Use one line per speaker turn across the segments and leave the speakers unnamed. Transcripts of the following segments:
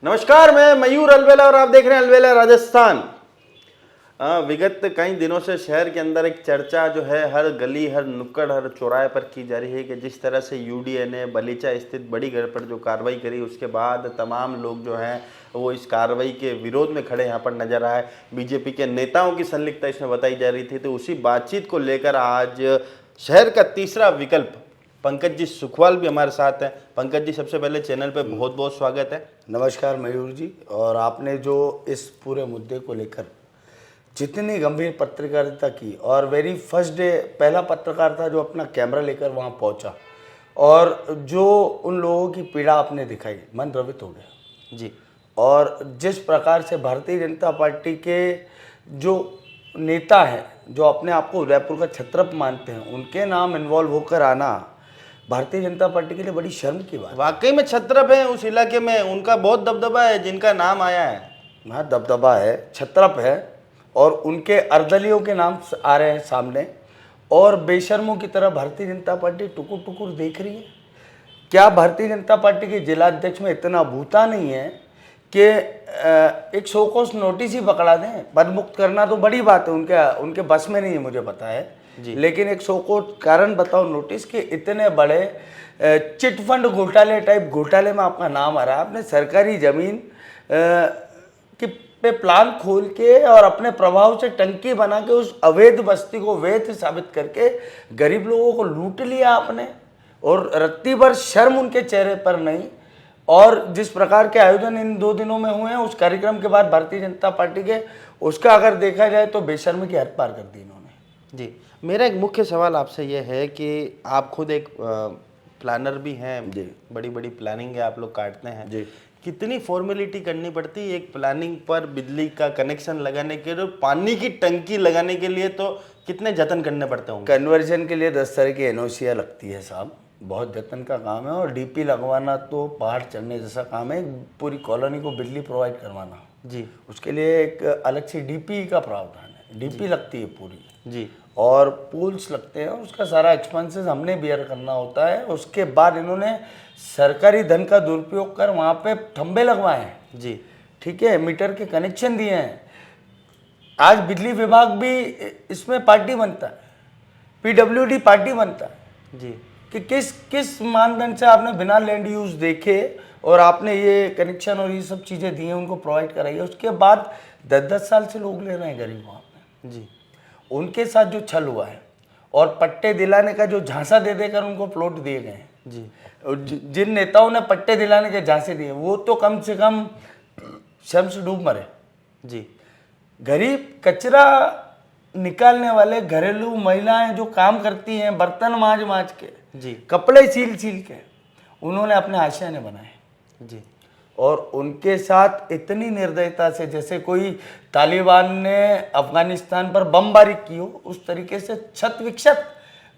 नमस्कार, मैं मयूर अलवेला और आप देख रहे हैं अलवेला राजस्थान। विगत कई दिनों से शहर के अंदर एक चर्चा जो है हर गली, हर नुक्कड़, हर चौराहे पर की जा रही है कि जिस तरह से यूडीए ने बलीचा स्थित बड़ी घर पर जो कार्रवाई करी, उसके बाद तमाम लोग जो हैं वो इस कार्रवाई के विरोध में खड़े यहाँ पर नजर आए। बीजेपी के नेताओं की संलिप्तता इसमें बताई जा रही थी। तो उसी बातचीत को लेकर आज शहर का तीसरा विकल्प पंकज जी सुखवाल भी हमारे साथ हैं। पंकज जी, सबसे पहले चैनल पे बहुत बहुत स्वागत है।
नमस्कार मयूर जी। और आपने जो इस पूरे मुद्दे को लेकर जितनी गंभीर पत्रकारिता की, और वेरी फर्स्ट डे पहला पत्रकार था जो अपना कैमरा लेकर वहां पहुंचा, और जो उन लोगों की पीड़ा आपने दिखाई, मन द्रवित हो गया
जी।
और जिस प्रकार से भारतीय जनता पार्टी के जो नेता हैं, जो अपने आप को उदयपुर का छत्रप मानते हैं, उनके नाम इन्वॉल्व होकर आना भारतीय जनता पार्टी के लिए बड़ी शर्म की बात।
वाकई में छत्रप है उस इलाके में, उनका बहुत दबदबा है जिनका नाम आया है।
हाँ, दबदबा है, छत्रप है, और उनके अर्दलियों के नाम आ रहे हैं सामने, और बेशर्मों की तरह भारतीय जनता पार्टी टुकुर टुकुर देख रही है। क्या भारतीय जनता पार्टी के जिलाध्यक्ष में इतना भूता नहीं है कि एक शोकॉस नोटिस ही पकड़ा दें? पद मुक्त करना तो बड़ी बात है, उनके बस में नहीं है, मुझे पता है, लेकिन एक शोकॉस कारण बताओ नोटिस के इतने बड़े चिट फंड घोटाले टाइप घोटाले में आपका नाम आ रहा है। आपने सरकारी जमीन कि पे प्लान खोल के और अपने प्रभाव से टंकी बना के उस अवैध बस्ती को वैध साबित करके गरीब लोगों को लूट लिया आपने, और रत्ती भर शर्म उनके चेहरे पर नहीं। और जिस प्रकार के आयोजन इन 2 दिनों में हुए हैं, उस कार्यक्रम के बाद भारतीय जनता पार्टी के, उसका अगर देखा जाए तो बेशर्मी की हद पार कर दी इन्होंने।
जी, मेरा एक मुख्य सवाल आपसे ये है कि आप खुद एक प्लानर भी हैं, बड़ी बड़ी प्लानिंग है आप लोग काटते हैं
जी।
कितनी फॉर्मेलिटी करनी पड़ती है एक प्लानिंग पर? बिजली का कनेक्शन लगाने के लिए, पानी की टंकी लगाने के लिए तो कितने जतन करने पड़ते होंगे?
कन्वर्जन के लिए 10 तरह की एनओसीआं लगती है साहब, बहुत जतन का काम है। और डीपी लगवाना तो पहाड़ चढ़ने जैसा काम है, पूरी कॉलोनी को बिजली प्रोवाइड करवाना
जी,
उसके लिए एक अलग से डीपी का प्रावधान है। डीपी लगती है पूरी
जी,
और पूल्स लगते हैं, उसका सारा एक्सपेंसेस हमने बियर करना होता है। उसके बाद इन्होंने सरकारी धन का दुरुपयोग कर वहाँ पे खंबे लगवाए हैं
जी,
ठीक है, मीटर के कनेक्शन दिए हैं। आज बिजली विभाग भी इसमें पार्टी बनता है, पीडब्ल्यूडी पार्टी बनता है
जी।
कि किस मानदंड से आपने बिना लैंड यूज देखे और आपने ये कनेक्शन और ये सब चीज़ें दी हैं, उनको प्रोवाइड कराई है। उसके बाद 10-10 साल से लोग ले रहे हैं गरीब वहाँ पे।
जी,
उनके साथ जो छल हुआ है और पट्टे दिलाने का जो झांसा दे देकर उनको प्लॉट दिए गए हैं
जी,
और जिन नेताओं ने पट्टे दिलाने के झांसे दिए, वो तो कम से कम शर्म से डूब मरे।
जी,
गरीब कचरा निकालने वाले घरेलू महिलाएं जो काम करती हैं, बर्तन मांज के,
जी,
कपड़े सील के, उन्होंने अपने आशियाने बनाए
जी,
और उनके साथ इतनी निर्दयता से, जैसे कोई तालिबान ने अफगानिस्तान पर बमबारी की हो, उस तरीके से छत विक्षत,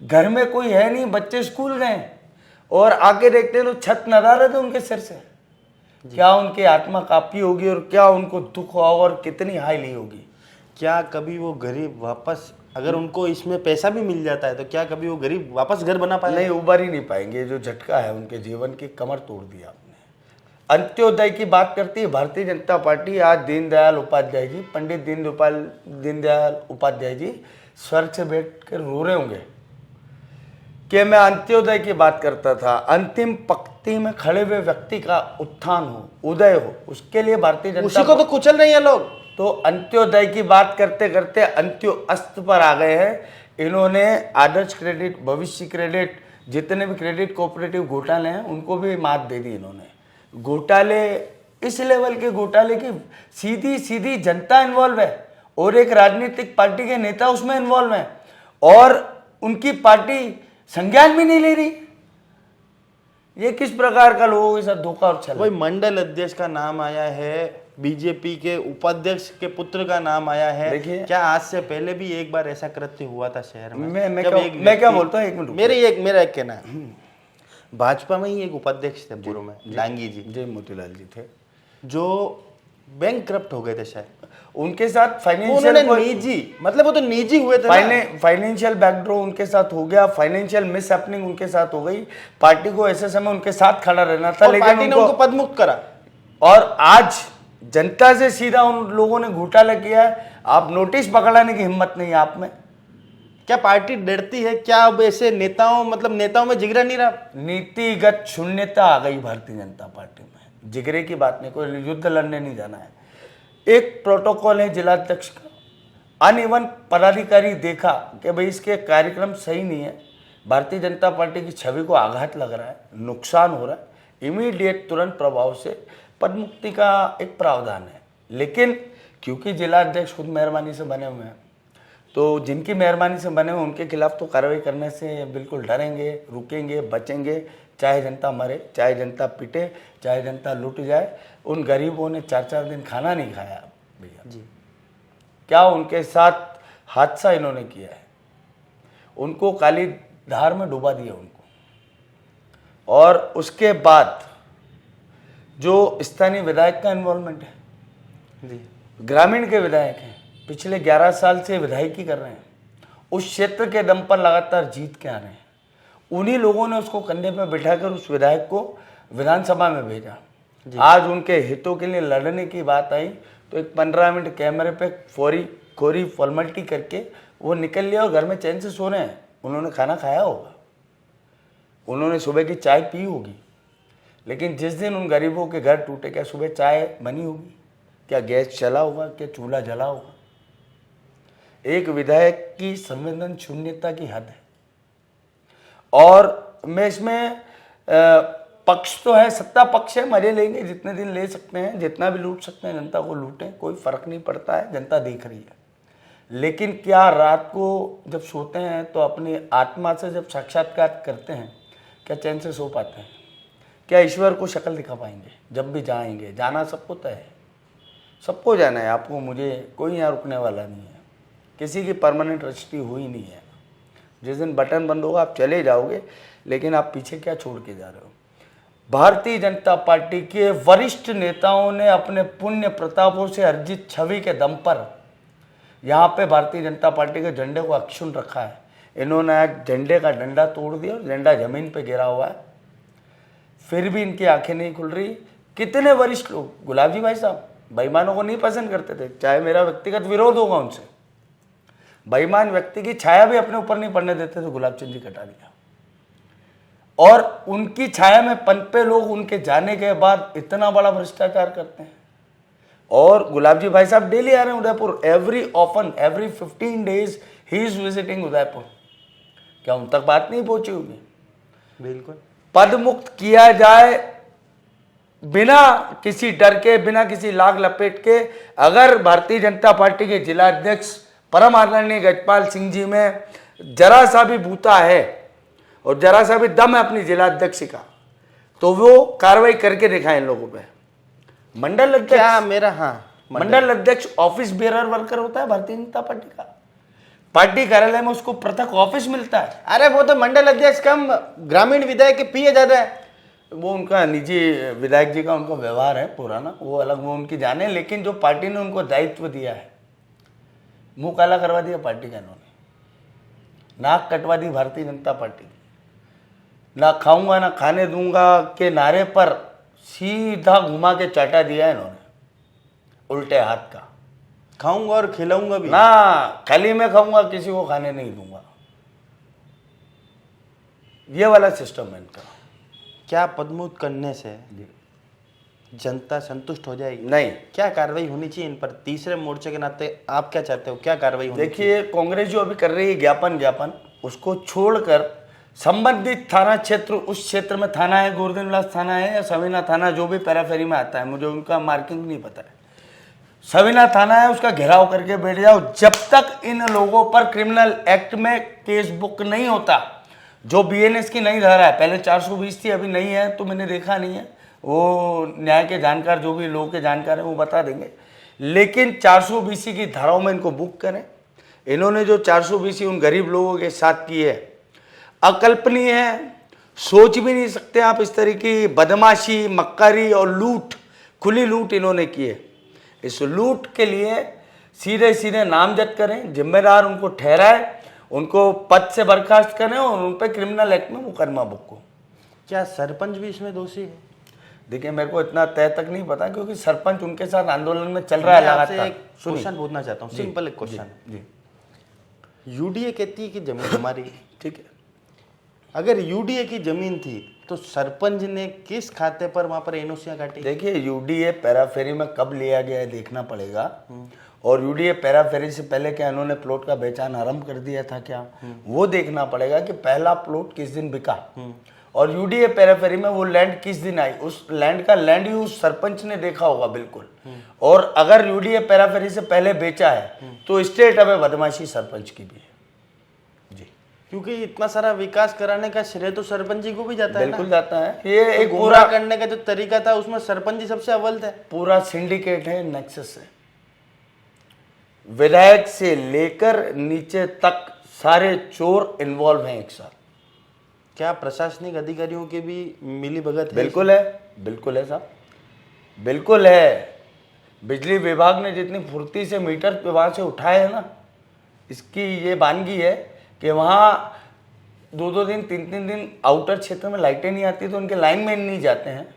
घर में कोई है नहीं, बच्चे स्कूल गए और आके देखते हैं तो छत नदारद है उनके सिर से। क्या उनकी आत्मा कांपी होगी और क्या उनको दुख हुआ और कितनी हाई ली होगी।
क्या कभी वो गरीब वापस, अगर उनको इसमें पैसा भी मिल जाता है तो क्या कभी वो गरीब वापस घर बना पाए?
नहीं, उबर ही नहीं पाएंगे। जो झटका है उनके जीवन की, कमर तोड़ दिया आपने। अंत्योदय की बात करती है भारतीय जनता पार्टी। आज दीनदयाल उपाध्याय जी, पंडित दीनदयाल उपाध्याय जी स्वर्ग से बैठ कर रो रहे होंगे कि मैं अंत्योदय की बात करता था। अंतिम पंक्ति में खड़े हुए व्यक्ति का उत्थान हो, उदय हो, उसके लिए भारतीय जनता,
उसी को तो कुचल रही है लोग।
तो अंत्योदय की बात करते करते अंत्यो अस्त पर आ गए हैं। इन्होंने आदर्श क्रेडिट, भविष्य क्रेडिट, जितने भी क्रेडिट कोऑपरेटिव घोटाले हैं उनको भी मात दे दी इन्होंने। घोटाले, इस लेवल के घोटाले की सीधी जनता इन्वॉल्व है और एक राजनीतिक पार्टी के नेता उसमें इन्वॉल्व हैं और उनकी पार्टी संज्ञान भी नहीं ले रही। ये किस प्रकार का लोगों के साथ धोखा और छल?
कोई मंडल अध्यक्ष का नाम आया है, बीजेपी के उपाध्यक्ष के पुत्र का नाम आया है।
देखिए,
क्या आज से पहले भी एक बार ऐसा कृत्य हुआ था शहर में?
मैं क्या बोलता हूँ, एक मिनट,
मेरा एक कहना है, भाजपा में ही एक उपाध्यक्ष थे पूर्व में, डांगी जी,
जय मोतीलाल जी थे,
जो बैंक करप्ट हो गए थे शायद।
उनके साथ
फाइनेंशियल निजी, मतलब वो तो निजी हुए थे,
फाइनेंशियल बैकडोर उनके साथ हो गया, फाइनेंशियल मिस उनके साथ हो गई। पार्टी को ऐसे समय उनके साथ खड़ा रहना था, लेकिन
पार्टी ने उनको पदमुक्त करा।
और आज जनता से सीधा उन लोगों ने घोटाला किया है। आप नोटिस पकड़ाने की हिम्मत नहीं है आप में।
क्या पार्टी डरती है क्या अब ऐसे नेताओं, मतलब नेताओं में जिगरा नहीं रहा?
नीतिगत शून्यता आ गई भारतीय जनता पार्टी में। जिगरे की बात नहीं, कोई युद्ध लड़ने नहीं जाना है। एक प्रोटोकॉल है जिलाध्यक्ष का, अनइवन पदाधिकारी देखा कि भाई इसके कार्यक्रम सही नहीं है, भारतीय जनता पार्टी की छवि को आघात लग रहा है, नुकसान हो रहा है, इमीडिएट तुरंत प्रभाव से पद मुक्ति का एक प्रावधान है। लेकिन क्योंकि जिलाध्यक्ष खुद मेहरबानी से बने हुए हैं, तो जिनकी मेहरबानी से बने हुए उनके खिलाफ तो कार्रवाई करने से बिल्कुल डरेंगे, रुकेंगे, बचेंगे, चाहे जनता मरे, चाहे जनता पिटे, चाहे जनता लूट जाए। उन गरीबों ने 4-4 दिन खाना नहीं खाया भैया जी। क्या उनके साथ हादसा इन्होंने किया है, उनको काली धार में डुबा दिया उनको। और उसके बाद जो स्थानीय विधायक का इन्वॉल्वमेंट है जी, ग्रामीण के विधायक हैं, पिछले 11 साल से विधायकी कर रहे हैं, उस क्षेत्र के दम पर लगातार जीत के आ रहे हैं। उन्हीं लोगों ने उसको कंधे पे बिठाकर उस विधायक को विधानसभा में भेजा। आज उनके हितों के लिए लड़ने की बात आई तो एक 15 मिनट कैमरे पे खोरी फॉर्मेलिटी करके वो निकल लिया और घर में चैन से सो रहे हैं। उन्होंने खाना खाया होगा, उन्होंने सुबह की चाय पी होगी, लेकिन जिस दिन उन गरीबों के घर टूटे, क्या सुबह चाय बनी होगी, क्या गैस चला होगा, क्या चूल्हा जला होगा? एक विधायक की संवेदन शून्यता की हद है। और मैं इसमें पक्ष तो है, सत्ता पक्ष है, मजे लेंगे जितने दिन ले सकते हैं, जितना भी लूट सकते हैं जनता को लूटें, कोई फर्क नहीं पड़ता है, जनता देख रही है। लेकिन क्या रात को जब सोते हैं तो अपनी आत्मा से जब साक्षात्कार करते हैं, क्या चैन से सो पाते हैं? क्या ईश्वर को शक्ल दिखा पाएंगे जब भी जाएंगे? जाना सबको तय है, सबको जाना है, आपको मुझे, कोई यहाँ रुकने वाला नहीं है, किसी की परमानेंट रजिस्ट्री हुई नहीं है। जिस दिन बटन बंद होगा आप चले जाओगे, लेकिन आप पीछे क्या छोड़ के जा रहे हो? भारतीय जनता पार्टी के वरिष्ठ नेताओं ने अपने पुण्य प्रतापों से अर्जित छवि के दम पर यहाँ पे भारतीय जनता पार्टी के झंडे को अक्षुण्ण रखा है। इन्होंने आज झंडे का डंडा तोड़ दिया और झंडा जमीन पे गिरा हुआ है, फिर भी इनकी आंखें नहीं खुल रही। कितने वरिष्ठ लोग, गुलाब जी भाई साहब बेईमानों को नहीं पसंद करते थे, चाहे मेरा व्यक्तिगत विरोध होगा उनसे, बेईमान व्यक्ति की छाया भी अपने ऊपर नहीं पड़ने देते थे, गुलाब चंद जी कटा दिया। और उनकी छाया में पनपे लोग उनके जाने के बाद इतना बड़ा भ्रष्टाचार करते हैं। और गुलाब जी भाई साहब डेली आ रहे हैं Udaipur, every 15 days he is visiting Udaipur. क्या उन तक बात नहीं पहुंची होगी?
बिल्कुल।
पद मुक्त किया जाए बिना किसी डर के, बिना किसी लाग लपेट के। अगर भारतीय जनता पार्टी के जिलाध्यक्ष परम आदरणीय गजपाल सिंह जी में जरा सा भी बूता है और जरा सा भी दम है अपनी जिलाध्यक्ष का, तो वो कार्रवाई करके दिखाएं इन लोगों पे। मंडल अध्यक्ष,
क्या मेरा, हाँ,
मंडल अध्यक्ष ऑफिस बेरर वर्कर होता है भारतीय जनता पार्टी का। पार्टी कार्यालय में उसको पृथक ऑफिस मिलता है।
अरे वो तो मंडल अध्यक्ष कम, ग्रामीण विधायक के पीए ज्यादा है।
वो उनका निजी, विधायक जी का उनका व्यवहार है पुराना, वो अलग, वो उनकी जाने। लेकिन जो पार्टी ने उनको दायित्व दिया है, मुंह काला करवा दिया पार्टी का इन्होंने, नाक कटवा दी भारतीय जनता पार्टी। ना खाऊंगा ना खाने दूंगा के नारे पर सीधा घुमा के चाटा दिया इन्होंने उल्टे हाथ का।
खाऊंगा और खिलाऊंगा भी
ना, खाली मैं खाऊंगा, किसी को खाने नहीं दूंगा, ये वाला सिस्टम है इनका।
क्या पदमुक्त करने से जनता संतुष्ट हो जाएगी?
नहीं।
क्या कार्रवाई होनी चाहिए इन पर? तीसरे मोर्चे के नाते आप क्या चाहते हो, क्या कार्रवाई होनी
देखिए, कांग्रेस जो अभी कर रही है ज्ञापन, उसको छोड़कर संबंधित थाना क्षेत्र, उस क्षेत्र में थाना है, गोवर्धन विलास थाना है या सवीना थाना, जो भी पैराफेरी में आता है, मुझे उनका मार्किंग नहीं पता है, सवीना थाना है, उसका घेराव करके बैठ जाओ। जब तक इन लोगों पर क्रिमिनल एक्ट में केस बुक नहीं होता, जो बीएनएस की नई धारा है, पहले 420 थी, अभी नहीं है तो मैंने देखा नहीं है, वो न्याय के जानकार, जो भी लोगों के जानकार हैं वो बता देंगे। लेकिन 420 की धाराओं में इनको बुक करें। इन्होंने जो 420 उन गरीब लोगों के साथ की है, अकल्पनीय है, सोच भी नहीं सकते आप। इस तरह की बदमाशी, मक्कारी और लूट, खुली लूट इन्होंने की है। इस लूट के लिए सीधे सीधे नामजद करें, जिम्मेदार उनको ठहराए, उनको पद से बर्खास्त करें और उन पर क्रिमिनल एक्ट में मुकदमा बुक हो।
क्या सरपंच भी इसमें दोषी है?
देखिए मेरे को इतना तय तक नहीं पता क्योंकि सरपंच उनके साथ आंदोलन में चल रहा है
मैं आपसे
लगातार।
एक क्वेश्चन पूछना चाहता हूँ, सिंपल एक क्वेश्चन।
जी
यूडीए कहती है कि जमीन हमारी है।
ठीक है।
अगर यूडीए की जमीन थी तो सरपंच ने किस खाते पर वहां पर एनओसियां काटी?
देखिए यूडीए पैराफेरी में कब लिया गया है देखना पड़ेगा, और यूडीए पैराफेरी से पहले क्या इन्होंने प्लॉट का बेचान आरंभ कर दिया था क्या, वो देखना पड़ेगा कि पहला प्लॉट किस दिन बिका, और यूडीए पैराफेरी में वो लैंड किस दिन आई, उस लैंड का लैंड यूज सरपंच ने देखा होगा बिल्कुल। और अगर यूडीए पैराफेरी से पहले बेचा है तो स्टेट में बदमाशी सरपंच की भी है। जी
क्योंकि इतना सारा विकास कराने का श्रेय तो सरपंच जी को भी जाता है ना।
बिल्कुल जाता है। ये एक
गुमराह करने का जो तरीका था उसमें सरपंच जी सबसे अव्वल थे।
पूरा सिंडिकेट है, नेक्सस है, विधायक से लेकर नीचे तक सारे चोर इन्वॉल्व हैं एक साथ।
क्या प्रशासनिक अधिकारियों के भी मिली भगत है?
बिल्कुल है, बिल्कुल है साहब, बिल्कुल है। बिजली विभाग ने जितनी फुर्ती से मीटर वहां से उठाए है ना, इसकी ये वानगी है कि वहाँ 2-2 दिन 3-3 दिन आउटर क्षेत्र में लाइटें नहीं आती तो उनके लाइन में नहीं जाते हैं,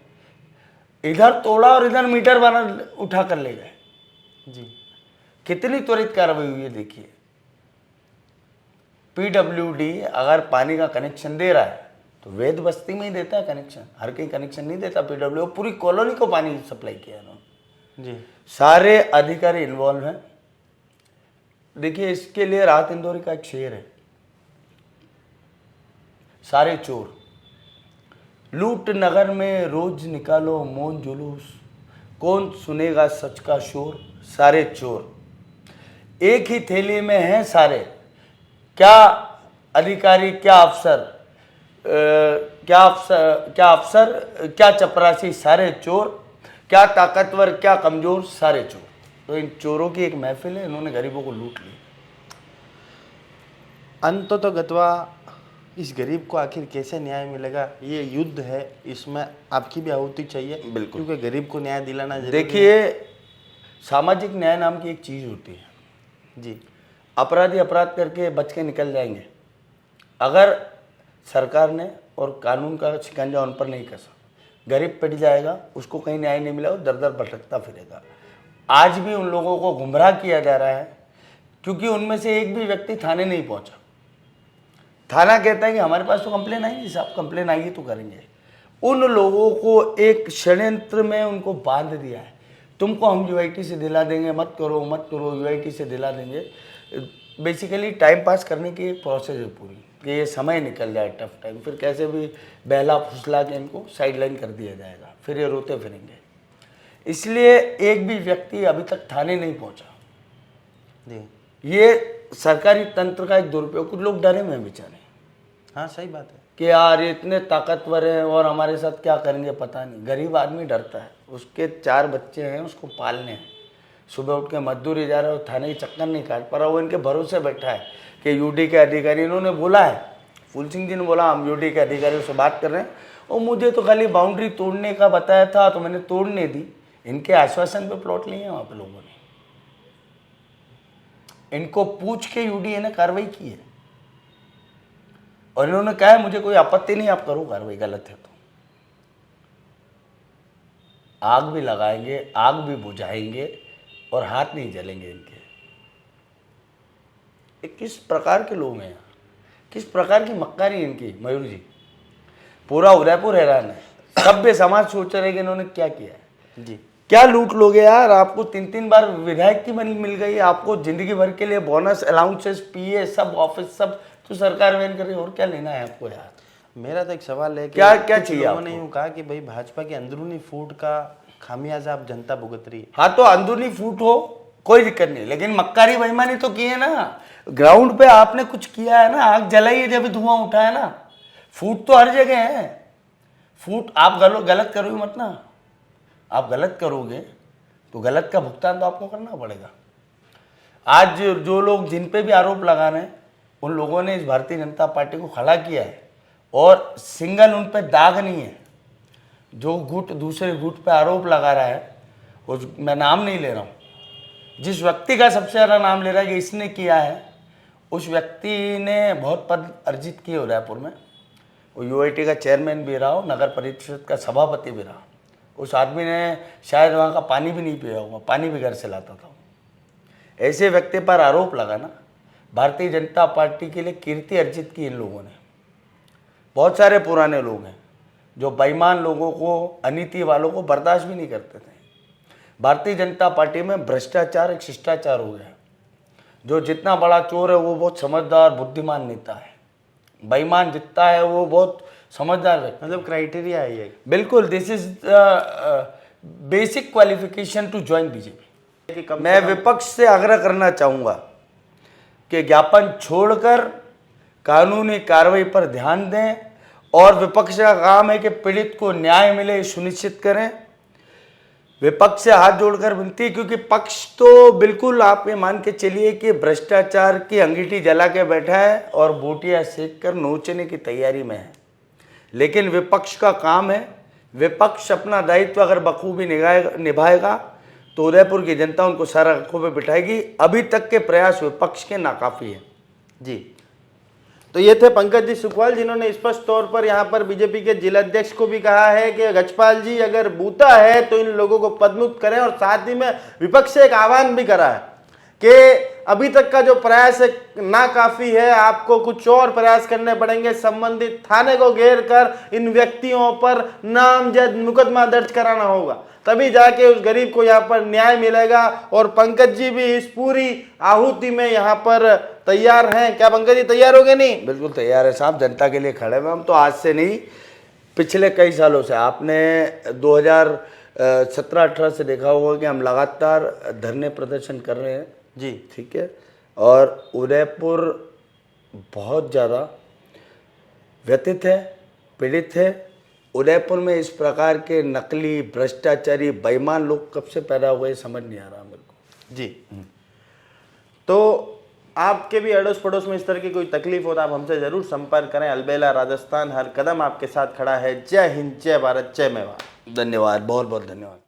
इधर तोड़ा और इधर मीटर बना उठा कर ले गए।
जी
कितनी त्वरित कार्रवाई हुई है देखिए। पीडब्ल्यूडी अगर पानी का कनेक्शन दे रहा है तो वेद बस्ती में ही देता है कनेक्शन, हर कहीं कनेक्शन नहीं देता पीडब्ल्यू। पूरी कॉलोनी को पानी सप्लाई किया उन्होंने।
जी
सारे अधिकारी इन्वॉल्व हैं। देखिए इसके लिए राहत इंदौरी का एक शेर है, सारे चोर लूट नगर में रोज निकालो मौन जुलूस, कौन सुनेगा सच का शोर, सारे चोर एक ही थैली में हैं सारे, क्या अधिकारी क्या अफसर, क्या चपरासी, सारे चोर, क्या ताकतवर क्या कमजोर, सारे चोर। तो इन चोरों की एक महफिल है, इन्होंने गरीबों को लूट लिया।
अंत तो गतवा इस गरीब को आखिर कैसे न्याय मिलेगा, ये युद्ध है, इसमें आपकी भी आहुति चाहिए।
बिल्कुल।
क्योंकि गरीब को न्याय दिलाना जरूरी है।
देखिए सामाजिक न्याय नाम की एक चीज होती है।
जी
अपराधी अपराध करके बच के निकल जाएंगे अगर सरकार ने और कानून का शिकंजा उन पर नहीं कसा। गरीब पिट जाएगा, उसको कहीं न्याय नहीं मिला, दर दर भटकता फिरेगा। आज भी उन लोगों को गुमराह किया जा रहा है क्योंकि उनमें से एक भी व्यक्ति थाने नहीं पहुंचा। थाना कहता है कि हमारे पास तो कंप्लेन आई, साहब कंप्लेन आई तो करेंगे। उन लोगों को एक षड्यंत्र में उनको बांध दिया है, तुमको हम यूआईटी से दिला देंगे, मत करो मत करो, यूआईटी से दिला देंगे। बेसिकली टाइम पास करने की एक प्रोसेस है पूरी, कि ये समय निकल जाए टफ टाइम, फिर कैसे भी बहला फुसला के इनको साइडलाइन कर दिया जाएगा, फिर ये रोते फिरेंगे। इसलिए एक भी व्यक्ति अभी तक थाने नहीं पहुंचा।
जी
ये सरकारी तंत्र का एक दुरुपयोग, कुछ लोग डरे में बेचारे।
हाँ सही बात है
कि यार ये इतने ताकतवर हैं और हमारे साथ क्या करेंगे पता नहीं। गरीब आदमी डरता है, उसके 4 बच्चे हैं, उसको पालने हैं, सुबह उठ के मजदूरी जा रहा है, थाने की चक्कर नहीं काट पा रहा, वो इनके भरोसे बैठा है कि यूडी के अधिकारी, इन्होंने बोला है, फूल सिंह जी ने बोला हम यूडी के अधिकारियों से बात कर रहे हैं और मुझे तो खाली बाउंड्री तोड़ने का बताया था तो मैंने तोड़ने दी। इनके आश्वासन पे प्लॉट लिए हैं वहाँ पे लोगों ने, इनको पूछ के यूडीए ने कार्रवाई की है और इन्होंने कहा है मुझे कोई आपत्ति नहीं, आप करो कार्रवाई, गलत है तो आग भी लगाएंगे, आग भी बुझाएंगे और हाथ नहीं जलेंगे इनके। ये किस प्रकार के लोग हैं यहाँ, किस प्रकार की मक्कारी इनकी। मयूर जी पूरा उदयपुर हैरान है, सभ्य समाज सोच रहे कि इन्होंने क्या किया है।
जी
क्या लूट लोगे यार, आपको 3-3 बार विधायक की बनी मिल गई, आपको जिंदगी भर के लिए बोनस अलाउंसेस पीए सब ऑफिस सब तो सरकार वैन कर रही है, और क्या लेना है आपको यार।
मेरा तो एक सवाल है कि
क्या क्या
कुछ
चाहिए
लोगों ने
आपको?
यूं कहा कि भाई भाजपा की अंदरूनी फूट का खामियाजा आप जनता भुगत रही है।
हाँ तो अंदरूनी फूट हो कोई दिक्कत नहीं, लेकिन मक्कारी बेईमानी तो की है ना, ग्राउंड पे आपने कुछ किया है ना, आग जलाई है जब धुआं उठा है ना। फूट तो हर जगह है, फूट आप गलत करोगे मत ना, आप गलत करोगे तो गलत का भुगतान तो आपको करना पड़ेगा। आज जो लोग जिन पे भी आरोप लगा रहे हैं उन लोगों ने इस भारतीय जनता पार्टी को खड़ा किया है और सिंगल उन पे दाग नहीं है। जो गुट दूसरे गुट पे आरोप लगा रहा है, उस मैं नाम नहीं ले रहा हूँ, जिस व्यक्ति का सबसे ज़्यादा नाम ले रहा है कि इसने किया है, उस व्यक्ति ने बहुत पद अर्जित किए उदयपुर में। वो यूआईटी का चेयरमैन भी रहा हो, नगर परिषद का सभापति भी रहा, उस आदमी ने शायद वहाँ का पानी भी नहीं पिया होगा, पानी भी घर से लाता था। ऐसे व्यक्ति पर आरोप लगा ना, भारतीय जनता पार्टी के लिए कीर्ति अर्जित की इन लोगों ने। बहुत सारे पुराने लोग हैं जो बेईमान लोगों को, अनीति वालों को बर्दाश्त भी नहीं करते थे। भारतीय जनता पार्टी में भ्रष्टाचार एक शिष्टाचार हो गया। जो जितना बड़ा चोर है वो बहुत समझदार बुद्धिमान नेता है, बेईमान जितना है वो बहुत समझदार व्यक्ति।
मतलब क्राइटेरिया है ये।
बिल्कुल, this is basic qualification to join BJP. मैं विपक्ष से आग्रह करना चाहूँगा कि ज्ञापन छोड़कर कानूनी कार्रवाई पर ध्यान दें, और विपक्ष का काम है कि पीड़ित को न्याय मिले सुनिश्चित करें। विपक्ष से हाथ जोड़कर विनती, क्योंकि पक्ष तो बिल्कुल आप ये मान के चलिए कि भ्रष्टाचार की अंगीठी जला के बैठा है और बोटियां सेक कर नोचने की तैयारी में है। लेकिन विपक्ष का काम है, विपक्ष अपना दायित्व अगर बखूबी निभाएगा तो उदयपुर की जनता उनको सारा आंखों पे बिठाएगी। अभी तक के प्रयास विपक्ष के नाकाफी है।
जी, तो ये थे पंकज जी सुखवाल, जिन्होंने स्पष्ट तौर पर यहाँ पर बीजेपी के जिलाध्यक्ष को भी कहा है कि गजपाल जी अगर बूता है तो इन लोगों को पदमुक्त करें, और साथ ही में विपक्ष से एक आह्वान भी करा है कि अभी तक का जो प्रयास है नाकाफी है, आपको कुछ और प्रयास करने पड़ेंगे। संबंधित थाने को घेर कर इन व्यक्तियों पर नामजद मुकदमा दर्ज कराना होगा, तभी जाके उस गरीब को यहाँ पर न्याय मिलेगा। और पंकज जी भी इस पूरी आहुति में यहाँ पर तैयार हैं। क्या पंकज जी तैयार हो गए? नहीं,
बिल्कुल तैयार है साहब, जनता के लिए खड़े हैं हम तो। आज से नहीं, पिछले कई सालों से। आपने 2017-18 से देखा होगा कि हम लगातार धरने प्रदर्शन कर रहे हैं
जी,
ठीक है। और उदयपुर बहुत ज़्यादा व्यथित है, पीड़ित है। उदयपुर में इस प्रकार के नकली, भ्रष्टाचारी, बेईमान लोग कब से पैदा हुए समझ नहीं आ रहा मेरे को।
जी, तो आपके भी अड़ोस पड़ोस में इस तरह की कोई तकलीफ हो तो आप हमसे जरूर संपर्क करें। अलबेला राजस्थान हर कदम आपके साथ खड़ा है। जय हिंद, जय भारत, जय मेवाड़।
धन्यवाद, बहुत बहुत धन्यवाद।